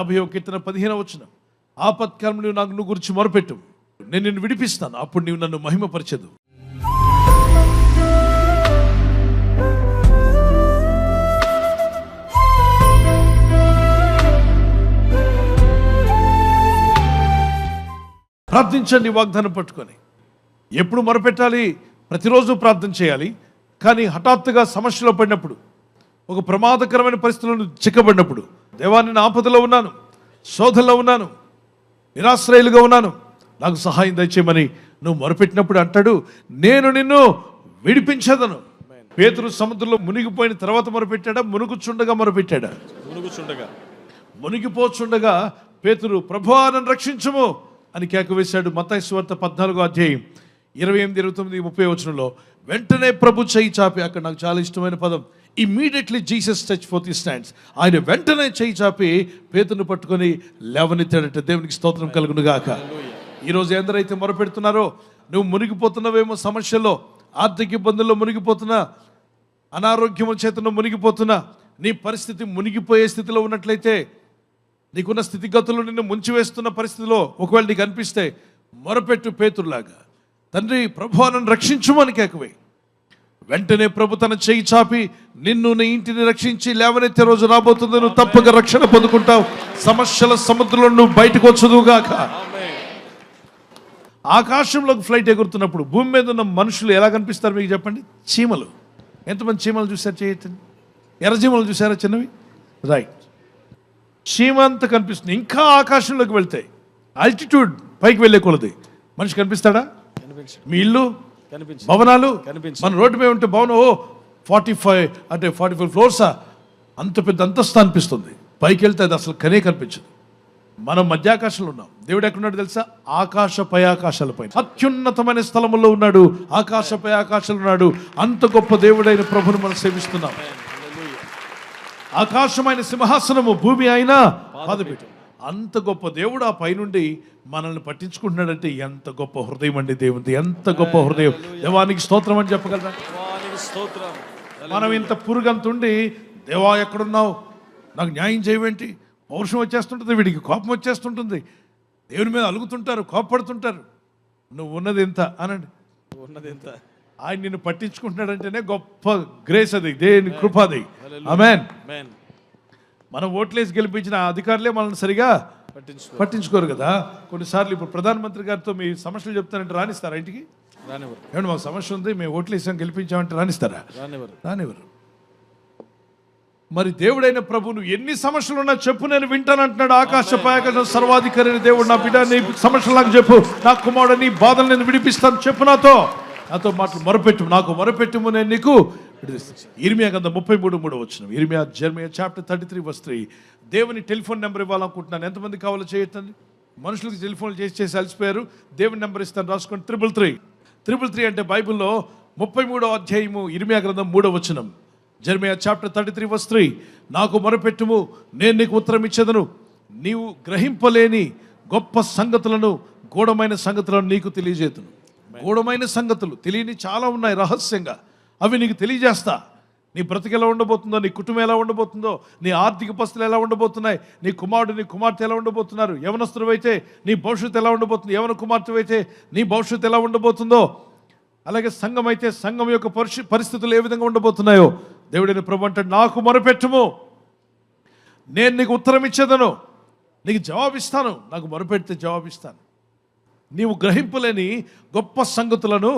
50వ కీర్తన 15వ వచనం, ఆపత్కాలం నువ్వు గురించి మొరపెట్టు, నేను నిన్ను విడిపిస్తాను, అప్పుడు నీవు నన్ను మహిమపరచదు. ప్రార్థించండి వాగ్దానం పట్టుకొని. ఎప్పుడు మొరపెట్టాలి? ప్రతిరోజు ప్రార్థన చేయాలి. కానీ హఠాత్తుగా సమస్యలో పడినప్పుడు, ఒక ప్రమాదకరమైన పరిస్థితులను చిక్కబడినప్పుడు, దేవా నేను ఆపదలో ఉన్నాను, శోధనలో ఉన్నాను, నిరాశ్రయులుగా ఉన్నాను, నాకు సహాయం దయచేయమని నువ్వు మొరపెట్టినప్పుడు అంటాడు, నేను నిన్ను విడిపించదను. పేతురు సముద్రంలో మునిగిపోయిన తర్వాత మొరపెట్టాడా? మునుగుచుండగా మొరపెట్టాడా? మునిగిపోచుండగా పేతురు, ప్రభువా నన్ను రక్షించుము అని కేక వేశాడు. మత్తయి సువార్త 14వ అధ్యాయం 28, 29, 30 వచనంలో వెంటనే ప్రభు చేయి చాపి, అక్కడ నాకు చాలా ఇష్టమైన పదం, immediately Jesus touch four the stands. ఆయన వెంటనే చేయి చాపి పేతురును పట్టుకొని లేవనెత్తాడట. దేవునికి స్తోత్రం కలుగును గాక. ఈరోజు ఎందరైతే మొరపెడుతున్నారో, నువ్వు మునిగిపోతున్నావేమో సమస్యలో, ఆర్థిక ఇబ్బందుల్లో మునిగిపోతున్నా, అనారోగ్యం చేతను మునిగిపోతున్నా, నీ పరిస్థితి మునిగిపోయే స్థితిలో ఉన్నట్లయితే, నీకున్న స్థితిగతులు నిన్ను ముంచివేస్తున్న పరిస్థితిలో ఒకవేళ నీకు అనిపిస్తే మొరపెట్టు పేతురులాగా, తండ్రి ప్రభువా నన్ను రక్షించుమని కేకవే. వెంటనే ప్రభు తన చేయి చాపి నిన్ను, నీ ఇంటిని రక్షించి లేవనెత్తే రోజు రాబోతుంది. నువ్వు తప్పక రక్షణ పొందుకుంటావు. సమస్యల సముద్రంలో నువ్వు బయటకు వచ్చుదువుగాక. ఆకాశంలోకి ఫ్లైట్ ఎగురుతున్నప్పుడు భూమి మీద ఉన్న మనుషులు ఎలా కనిపిస్తారు మీకు చెప్పండి? చీమలు. ఎంతమంది చీమలు చూసారు? చేయొచ్చండి. ఎర్రచీమలు చూసారా చిన్నవి? రైట్. చీమ అంతా కనిపిస్తుంది. ఇంకా ఆకాశంలోకి వెళ్తాయి, ఆల్టిట్యూడ్ పైకి వెళ్ళే కొలది మనిషి కనిపిస్తాడా? మీ ఇల్లు, భవనాలు, మన రోడ్డు మీద ఉంటే భవనం 45 ఫ్లోర్సా, అంత పెద్ద అంతస్తు అనిపిస్తుంది. పైకి వెళ్తే అది అసలు కనే కనిపించదు. మనం మధ్యాకాశంలో ఉన్నాం. దేవుడు ఎక్కడున్నాడు తెలుసా? ఆకాశపై ఆకాశాలపై, అత్యున్నతమైన స్థలములో ఉన్నాడు. ఆకాశపై ఆకాశాలు ఉన్నాడు. అంత గొప్ప దేవుడైన ప్రభుని మనం సేవిస్తున్నాం. ఆకాశమైన సింహాసనము, భూమి అయినా పాదపీఠం. అంత గొప్ప దేవుడు ఆ పైనుండి మనల్ని పట్టించుకుంటున్నాడంటే ఎంత గొప్ప హృదయం అండి దేవుడిది. ఎంత గొప్ప హృదయం. దేవానికి స్తోత్రం అని చెప్పగలరా? మనం ఇంత పురుగంతుండి, దేవా ఎక్కడున్నావు, నాకు న్యాయం చేయవేంటి, పౌరుషం వచ్చేస్తుంటుంది, వీడికి కోపం వచ్చేస్తుంటుంది, దేవుని మీద అలుగుతుంటారు, కోపపడుతుంటారు. నువ్వు ఉన్నది ఎంత అనండి, ఉన్నది ఎంత. ఆయన నిన్ను పట్టించుకుంటున్నాడంటేనే గొప్ప గ్రేస్ అది, దేవుని కృప అది. ఆమేన్. మనం ఓట్లేసి గెలిపించిన అధికారులే మనల్ని సరిగా పట్టించుకోరు కదా. కొన్నిసార్లు ఇప్పుడు ప్రధానమంత్రి గారితో మీ సమస్యలు చెప్తానంటే రానిస్తారా ఇంటికి? ఏమంటే మాకు సమస్య ఉంది, మేము ఓట్లేసాం గెలిపించామంటే రానిస్తారా? రానివ్వరు. మరి దేవుడైన ప్రభు, నువ్వు ఎన్ని సమస్యలు ఉన్నా చెప్పు, నేను వింటానంటున్నాడు. ఆకాశపై ఆకాశం సర్వాధికారి దేవుడు, నా బిడ్డ నీ సమస్యలు నాకు చెప్పు, నా కుమారుడు నీ బాధలు నేను విడిపిస్తాను, చెప్పు, నాతో మాటలు మొరపెట్టు, నాకు మొరపెట్టుము, నేను నీకు విడిపిస్తాను. ఇర్మియా గ్రంథం 33:3 వచనం. Jeremiah chapter 33:3. దేవుని టెలిఫోన్ నెంబర్ ఇవ్వాలనుకుంటున్నాను. ఎంతమంది కావాలో చేయొద్దండి. మనుషులకు టెలిఫోన్లు చేసి అలసిపోయారు. దేవుని నెంబర్ ఇస్తాను, రాసుకోండి. 333 అంటే బైబిల్లో 33వ అధ్యాయము, ఇర్మియా గ్రంథం 3వ వచనం. Jeremiah chapter 33:3. నాకు మొరపెట్టుము, నేను నీకు ఉత్తరం ఇచ్చేదను, నీవు గ్రహింపలేని గొప్ప సంగతులను, గూఢమైన సంగతులను నీకు తెలియజేతును. గూఢమైన సంగతులు తెలియని చాలా ఉన్నాయి రహస్యంగా, అవి నీకు తెలియజేస్తా. నీ బ్రతికి ఎలా ఉండబోతుందో, నీ కుటుంబం ఎలా ఉండబోతుందో, నీ ఆర్థిక పరిస్థితులు ఎలా ఉండబోతున్నాయి, నీ కుమారుడు నీ కుమార్తె ఎలా ఉండబోతున్నారు, యవనస్తుడు అయితే నీ భవిష్యత్తు ఎలా ఉండబోతుంది, యవన కుమార్తె అయితే నీ భవిష్యత్తు ఎలా ఉండబోతుందో, అలాగే సంఘం అయితే సంఘం యొక్క పరిస్థితులు ఏ విధంగా ఉండబోతున్నాయో దేవుడైన ప్రభు అంటాడు, నాకు మొరపెట్టుము, నేను నీకు ఉత్తరం ఇచ్చేదను, నీకు జవాబిస్తాను, నాకు మొరపెడితే జవాబిస్తాను. నీవు గ్రహింపలేని గొప్ప సంగతులను,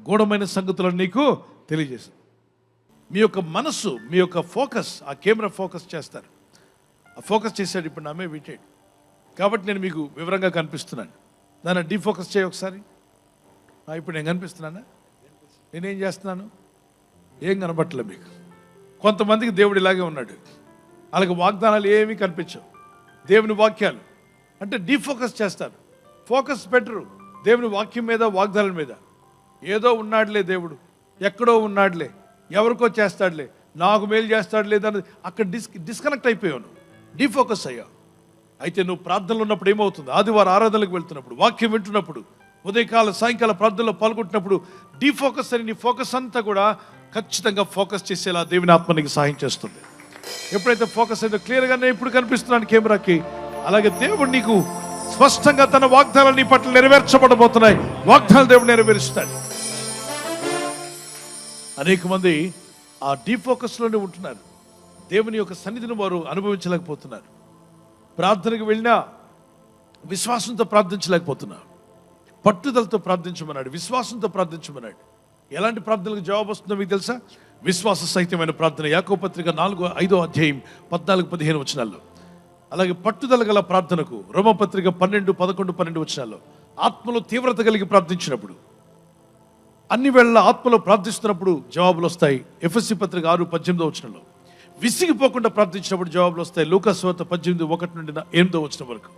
గూఢమైన సంగతులను నీకు తెలియజేస్తాను. మీ యొక్క మనస్సు, మీ యొక్క ఫోకస్, ఆ కెమెరా ఫోకస్ చేస్తారు. ఆ ఫోకస్ చేశాడు ఇప్పుడు నా మీద వింటాడు కాబట్టి నేను మీకు వివరంగా కనిపిస్తున్నాను. దాన్ని డీఫోకస్ చేయ ఒకసారి. ఇప్పుడు నేను కనిపిస్తున్నానా? నేనేం చేస్తున్నాను? ఏం కనబట్టలే మీకు. కొంతమందికి దేవుడు ఇలాగే ఉన్నాడు, వాళ్ళకి వాగ్దానాలు ఏమీ కనిపించవు. దేవుని వాక్యాలు అంటే డీఫోకస్ చేస్తారు, ఫోకస్ పెట్టరు దేవుని వాక్యం మీద, వాగ్దానాల మీద. ఏదో ఉన్నాడులే దేవుడు, ఎక్కడో ఉన్నాడులే, ఎవరికో చేస్తాడులే, నాకు మేలు చేస్తాడులే, దాన్ని అక్కడ డిస్కనెక్ట్ అయిపోయావు, డీఫోకస్ అయ్యావు. అయితే నువ్వు ప్రార్థనలు ఉన్నప్పుడు ఏమవుతుంది? ఆదివారం ఆరాధనలకు వెళ్తున్నప్పుడు, వాక్యం వింటున్నప్పుడు, ఉదయకాల సాయంకాల ప్రార్థనలో పాల్గొంటున్నప్పుడు డీఫోకస్ అని నీ ఫోకస్ అంతా కూడా ఖచ్చితంగా ఫోకస్ చేసేలా దేవుని ఆత్మ నీకు సహాయం చేస్తుంది. ఎప్పుడైతే ఫోకస్ అయితే క్లియర్గా నేను ఇప్పుడు కనిపిస్తున్నాను కెమెరాకి, అలాగే దేవుడు నీకు స్పష్టంగా తన వాగ్దానాలు నీ పట్ల నెరవేర్చబడబోతున్నాయి. వాగ్దానాలు దేవుడు నెరవేరుస్తాడు. అనేక మంది ఆ డీఫోకస్ లోనే ఉంటున్నారు. దేవుని యొక్క సన్నిధిని వారు అనుభవించలేకపోతున్నారు. ప్రార్థనకు వెళ్ళినా విశ్వాసంతో ప్రార్థించలేకపోతున్నారు. పట్టుదలతో ప్రార్థించమన్నాడు, విశ్వాసంతో ప్రార్థించమన్నాడు. ఎలాంటి ప్రార్థనలకు జవాబు వస్తుందో మీకు తెలుసా? విశ్వాస సహితమైన ప్రార్థన. యాకోబు పత్రిక 4-5 అధ్యాయం 14-15 వచనాల్లో. అలాగే పట్టుదల గల ప్రార్థనకు రోమపత్రిక 12-11-12 వచనాల్లో ఆత్మలో తీవ్రత కలిగి ప్రార్థించినప్పుడు, అన్ని వేళ ఆత్మలో ప్రార్థిస్తున్నప్పుడు జవాబులు వస్తాయి. ఎఫెసీ పత్రిక 6-18 వచనంలో విసిగిపోకుండా ప్రార్థించినప్పుడు జవాబులు వస్తాయి. లూకా సువార్త 18-1-8 వచనం వరకు.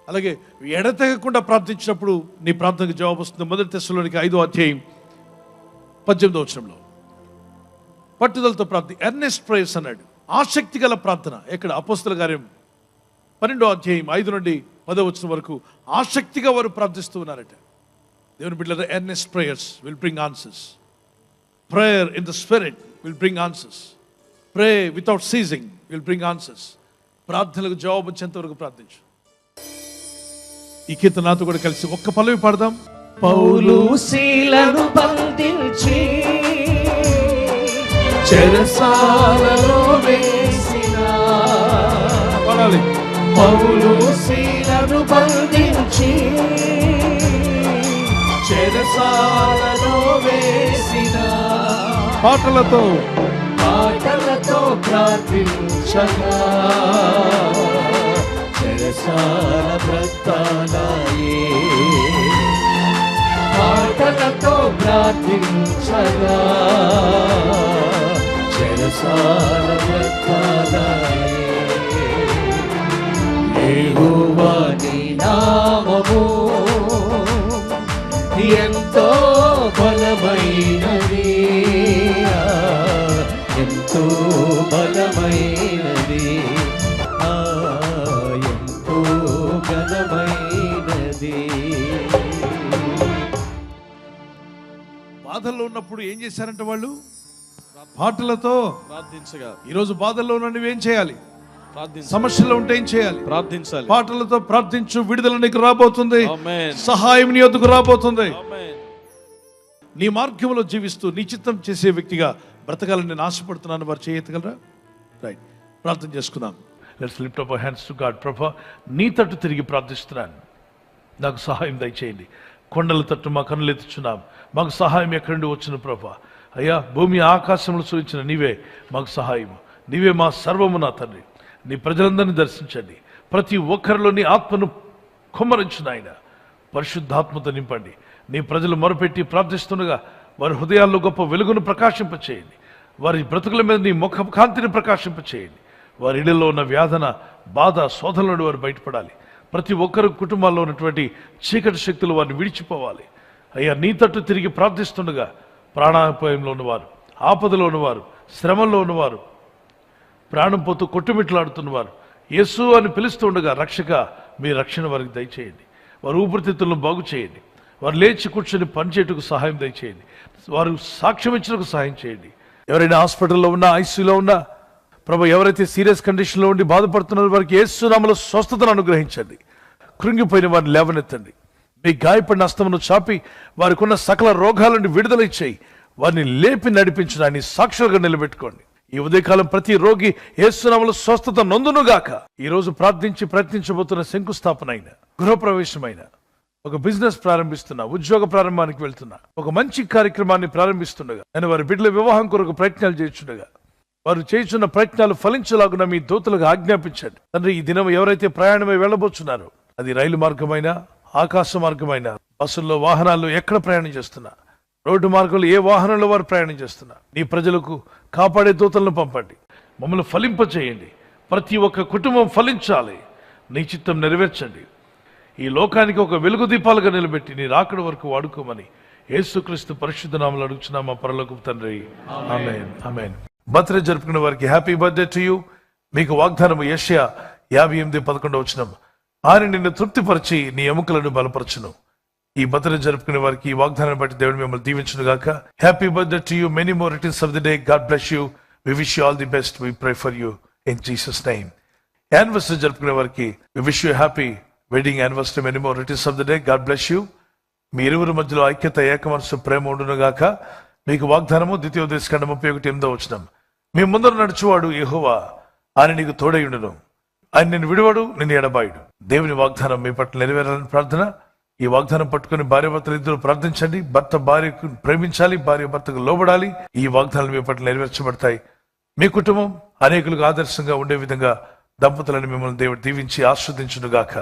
అలాగే ఎడతెగకుండా ప్రార్థించినప్పుడు నీ ప్రార్థనకు జవాబు వస్తుంది. 1 తెస్సలోనిక 5 అధ్యాయం 18 వచనంలో పట్టుదలతో ప్రార్థన, ఎర్నెస్ట్ ప్రేయర్స్ అన్నాడు. ఆసక్తి గల ప్రార్థన. ఎక్కడ? అపోస్తల కార్యం 12 అధ్యాయం 5-10 వచనం వరకు ఆసక్తిగా వారు ప్రార్థిస్తూ ఉన్నారట. దేవుని బిడ్డలారా, earnest prayers will bring answers. Prayer in the spirit will bring answers. Pray without ceasing will bring answers. ప్రార్థనలకు జవాబు వచ్చేంత వరకు ప్రార్థించు. ఈ కీర్తన నాతో కూడా కలిసి ఒక్క పల్లవి పాడదాం. పౌలు శీలను బంధించి చెరసాలలో వేసిన, పాడాలి. పౌలు శీలను బంధించి చెరసాలలో వేసిన, పాటలతో ప్రార్థించగా చెరసాల బ్రతాలయే. పాటలతో ప్రార్థించగా చెరసాల బ్రతాలయే. యెహోవా నీ నామము ఎంతో బలమైనది, ఎంతో బలమైనది, ఎంతో ఘనమైనది. బాధల్లో ఉన్నప్పుడు ఏం చేశారంటే వాళ్ళు పాటలతో ప్రార్థించగా. ఈరోజు బాధల్లో ఉన్న నువ్వేం చేయాలి? ప్రార్థించాలి. సమస్యలో ఉంటే ఏం చేయాలి? ప్రార్థించాలి. పాటలతో ప్రార్థించు. విడుదల నీకు రాబోతుంది. ఆమేన్. సహాయం నీ వద్దకు రాబోతుంది. ఆమేన్. నీ మార్గంలో జీవిస్తూ నీ చిత్తం చేసే వ్యక్తిగా బ్రతకాలని నేను ఆశపడుతున్నాను. వారు చేయగలరా? రైట్, ప్రార్థన చేసుకుందాం. Let's lift up our hands to God. ప్రభా, నీ తట్టు తిరిగి ప్రార్థిస్తున్నాను. నాకు సహాయం దయచేయండి. కొండల తట్టు మా కన్నులు ఎత్తుచున్నాం. మాకు సహాయం ఎక్కడి నుండి వచ్చిన ప్రభా? అయ్యా, భూమి ఆకాశంలో సూచించిన నీవే మాకు సహాయం. నీవే మా సర్వము నా తండ్రి. నీ ప్రజలందరినీ దర్శించండి. ప్రతి ఒక్కరిలో నీ ఆత్మను కుమ్మరించు నాయన. పరిశుద్ధాత్మతో నింపండి. నీ ప్రజలు మొరపెట్టి ప్రార్థిస్తుండగా వారి హృదయాల్లో గొప్ప వెలుగును ప్రకాశింపచేయండి. వారి బ్రతుకుల మీద నీ ముఖ కాంతిని ప్రకాశింపచేయండి. వారి ఇళ్లలో ఉన్న వ్యాధన, బాధ, శోధన నుండి వారు బయటపడాలి. ప్రతి ఒక్కరు కుటుంబాల్లో ఉన్నటువంటి చీకటి శక్తులు వారిని విడిచిపోవాలి. అయ్యా, నీ తట్టు తిరిగి ప్రార్థిస్తుండగా ప్రాణాపాయంలో ఉన్నవారు, ఆపదలో ఉన్నవారు, శ్రమల్లో ఉన్నవారు, ప్రాణం పోతూ కొట్టుమిట్లాడుతున్నవారు యేసు అని పిలుస్తుండగా రక్షక, మీ రక్షణ వారికి దయచేయండి. వారి ఊపిరితిత్తులను బాగు చేయండి. వారు లేచి కూర్చొని పనిచేయటకు సహాయం దయచేయండి. వారు సాక్ష్యం ఇచ్చటకు సహాయం చేయండి. ఎవరైనా హాస్పిటల్లో ఉన్నా, ఐసీయూలో ఉన్నా ప్రభు, ఎవరైతే సీరియస్ కండిషన్లో ఉండి బాధపడుతున్నారో వారికి యేసు నామములో స్వస్థతను అనుగ్రహించండి. కృంగిపోయిన వారిని లేవనెత్తండి. మీ గాయపడిన హస్తమును చాపి వారికి ఉన్న సకల రోగాల నుండి విడుదల ఇచ్చేయి. వారిని లేపి నడిపించడాన్ని సాక్షులుగా నిలబెట్టుకోండి. ఈ ఉదయకాలం ప్రతి రోగి యేసు నామములో స్వస్థత నొందునుగాక. ఈ రోజు ప్రార్థించి ప్రయత్నించబోతున్న శంకుస్థాపన అయిన, గృహప్రవేశమైన, ఒక బిజినెస్ ప్రారంభిస్తున్నా, ఉద్యోగ ప్రారంభానికి వెళ్తున్నా, ఒక మంచి కార్యక్రమాన్ని ప్రారంభిస్తుండగా, నేను వారి బిడ్డల వివాహం కొరకు ప్రయత్నాలు చేస్తుండగా వారు చేస్తున్న ప్రయత్నాలు ఫలించలాగున మీ దూతలకు ఆజ్ఞాపించండి. తండ్రి, ఈ దినం ఎవరైతే ప్రయాణమై వెళ్ళబోతున్నారో, అది రైలు మార్గమైనా, ఆకాశ మార్గమైన, బస్సుల్లో, వాహనాల్లో ఎక్కడ ప్రయాణం చేస్తున్నా, రోడ్డు మార్గంలో ఏ వాహనంలో వారు ప్రయాణం చేస్తున్నా, నీ ప్రజలకు కాపాడే దూతలను పంపండి. మమ్మల్ని ఫలింపచేయండి. ప్రతి ఒక్క కుటుంబం ఫలించాలి. నీ చిత్తం నెరవేర్చండి. ఈ లోకానికి ఒక వెలుగు దీపాలుగా నిలబెట్టి నీ రాకడ వరకు వాడుకోమని యేసుక్రీస్తు పరిశుద్ధ నామములో అడుగుచున్నాం మా పరలోకపు తండ్రి. ఆమేన్. ఆమేన్. బర్త్డే జరుపుకునే వారికి హ్యాపీ బర్త్డే టు యూ. మీకు వాగ్దానము యెషయా 58:11 ఆయన నిన్ను తృప్తిపరిచి నీ ఎముకలను బలపరచును. ఈ బర్త్డే జరుపుకునే వారికి ఈ వాగ్దానాన్ని బట్టి దేవుడు మిమ్మల్ని దీవించును గాక. Happy birthday to you. Many more returns of the day. God bless you. We wish you all the best. We pray for you in Jesus name. Anniversary జరుపుకునే వారికి wish you happy wedding anniversary, many more returns of the day. God bless you. మీ ఇరువురి మధ్యలో ఐక్యత, ఏక మనసు, ప్రేమ ఉండును గాక. మీకు వాగ్దానము ద్వితీయోపదేశకాండం 31:8. మీ ముందర నడుచువాడు యెహోవా, ఆయన నీకు తోడైయుండును. ఆయన నిన్ను విడువడు, నిన్ను ఎడబాయుడు. దేవుని వాగ్దానం మీ పట్ల నెరవేరాలని ప్రార్థన. ఈ వాగ్దానం పట్టుకుని భార్యాభర్తలు ఇద్దరు ప్రార్థించండి. భర్త భార్యకు ప్రేమించాలి, భార్య భర్తకు లోబడాలి. ఈ వాగ్దానాలు మీ పట్ల నెరవేర్చబడతాయి. మీ కుటుంబం అనేకులకు ఆదర్శంగా ఉండే విధంగా దంపతులను మిమ్మల్ని దేవుడు దీవించి ఆస్వాదించును గాక.